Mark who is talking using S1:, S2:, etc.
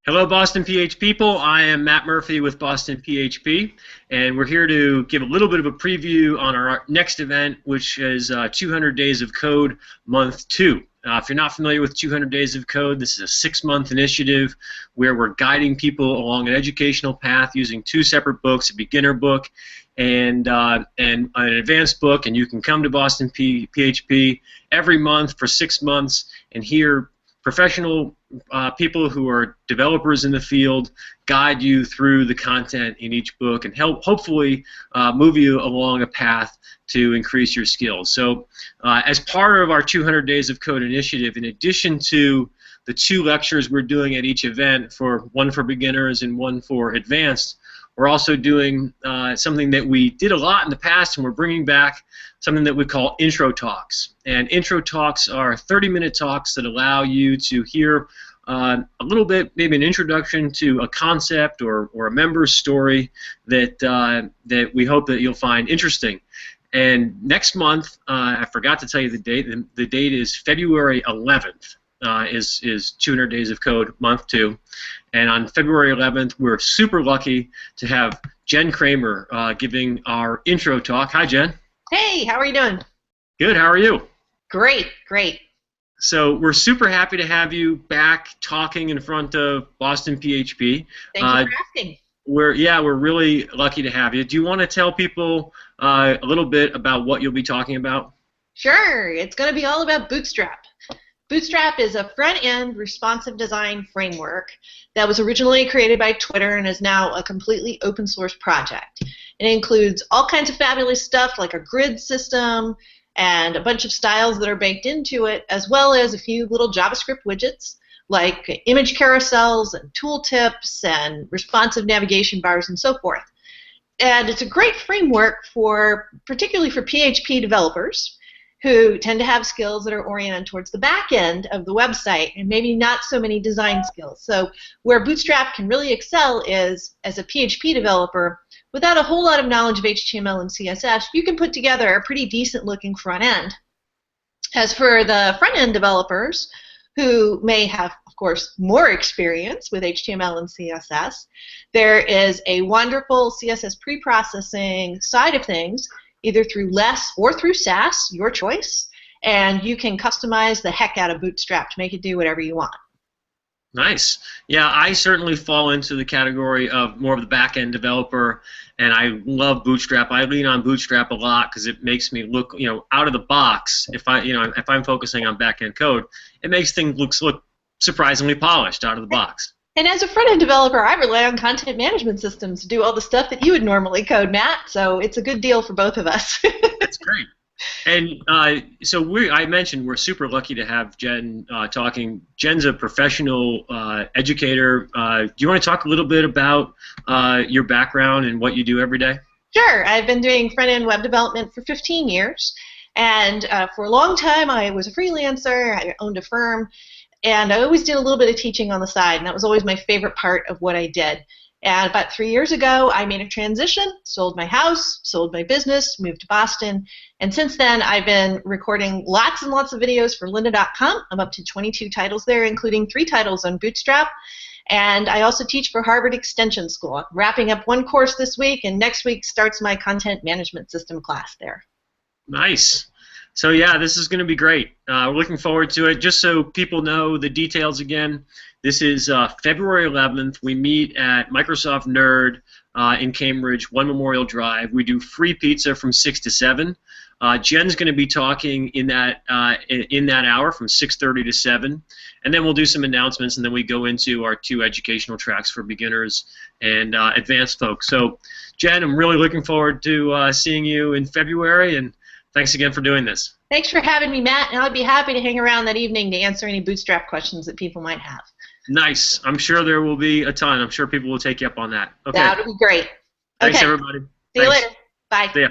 S1: Hello, Boston PH people. I am Matt Murphy with Boston PHP, and we're here to give a little bit of a preview on our next event, which is 200 Days of Code Month 2. If you're not familiar with 200 Days of Code, this is a 6-month initiative where we're guiding people along an educational path using 2 separate books, a beginner book and an advanced book, and you can come to Boston PHP every month for 6 months and hear professional people who are developers in the field guide you through the content in each book and hopefully move you along a path to increase your skills. So as part of our 200 Days of Code initiative, in addition to the 2 lectures we're doing at each event, one for beginners and one for advanced, we're also doing something that we did a lot in the past, and we're bringing back something that we call intro talks. And intro talks are 30-minute talks that allow you to hear a little bit, maybe an introduction to a concept or a member's story that we hope that you'll find interesting. And next month, I forgot to tell you the date. The date is February 11th. Is 200 Days of Code Month 2. And on February 11th, we're super lucky to have Jen Kramer giving our intro talk. Hi, Jen.
S2: Hey, how are you doing?
S1: Good. How are you?
S2: Great, great.
S1: So we're super happy to have you back talking in front of Boston PHP.
S2: Thank you for asking.
S1: We're really lucky to have you. Do you want to tell people a little bit about what you'll be talking about?
S2: Sure. It's going to be all about Bootstrap. Bootstrap is a front-end responsive design framework that was originally created by Twitter and is now a completely open-source project. It includes all kinds of fabulous stuff like a grid system and a bunch of styles that are baked into it, as well as a few little JavaScript widgets like image carousels and tooltips and responsive navigation bars and so forth. And it's a great framework particularly for PHP developers who tend to have skills that are oriented towards the back end of the website and maybe not so many design skills. So where Bootstrap can really excel is as a PHP developer, without a whole lot of knowledge of HTML and CSS, you can put together a pretty decent looking front end. As for the front end developers who may have, of course, more experience with HTML and CSS, there is a wonderful CSS pre-processing side of things, either through Less or through Sass, your choice, and you can customize the heck out of Bootstrap to make it do whatever you want.
S1: Nice. Yeah, I certainly fall into the category of more of the back-end developer, and I love Bootstrap. I lean on Bootstrap a lot because it makes me look, out of the box. If I'm focusing on back-end code, it makes things look surprisingly polished out of the box.
S2: And as a front-end developer, I rely on content management systems to do all the stuff that you would normally code, Matt, so it's a good deal for both of us.
S1: That's great. And so I mentioned we're super lucky to have Jen talking. Jen's a professional educator. Do you want to talk a little bit about your background and what you do every day?
S2: Sure. I've been doing front-end web development for 15 years, and for a long time I was a freelancer. I owned a firm. And I always did a little bit of teaching on the side, and that was always my favorite part of what I did. And about 3 years ago, I made a transition, sold my house, sold my business, moved to Boston, and since then I've been recording lots and lots of videos for lynda.com. I'm up to 22 titles there, including 3 titles on Bootstrap. And I also teach for Harvard Extension School. I'm wrapping up one course this week, and next week starts my content management system class there.
S1: Nice. So yeah, this is going to be great. We're looking forward to it. Just so people know the details again, this is February 11th. We meet at Microsoft Nerd in Cambridge, 1 Memorial Drive. We do free pizza from 6 to 7. Jen's going to be talking in that hour from 6:30 to 7, and then we'll do some announcements, and then we go into our 2 educational tracks for beginners and advanced folks. So, Jen, I'm really looking forward to seeing you in February, and thanks again for doing this.
S2: Thanks for having me, Matt, and I'd be happy to hang around that evening to answer any Bootstrap questions that people might have.
S1: Nice. I'm sure there will be a ton. I'm sure people will take you up on that. Okay.
S2: That would be great.
S1: Thanks,
S2: okay.
S1: everybody.
S2: See you later. Bye.
S1: See ya.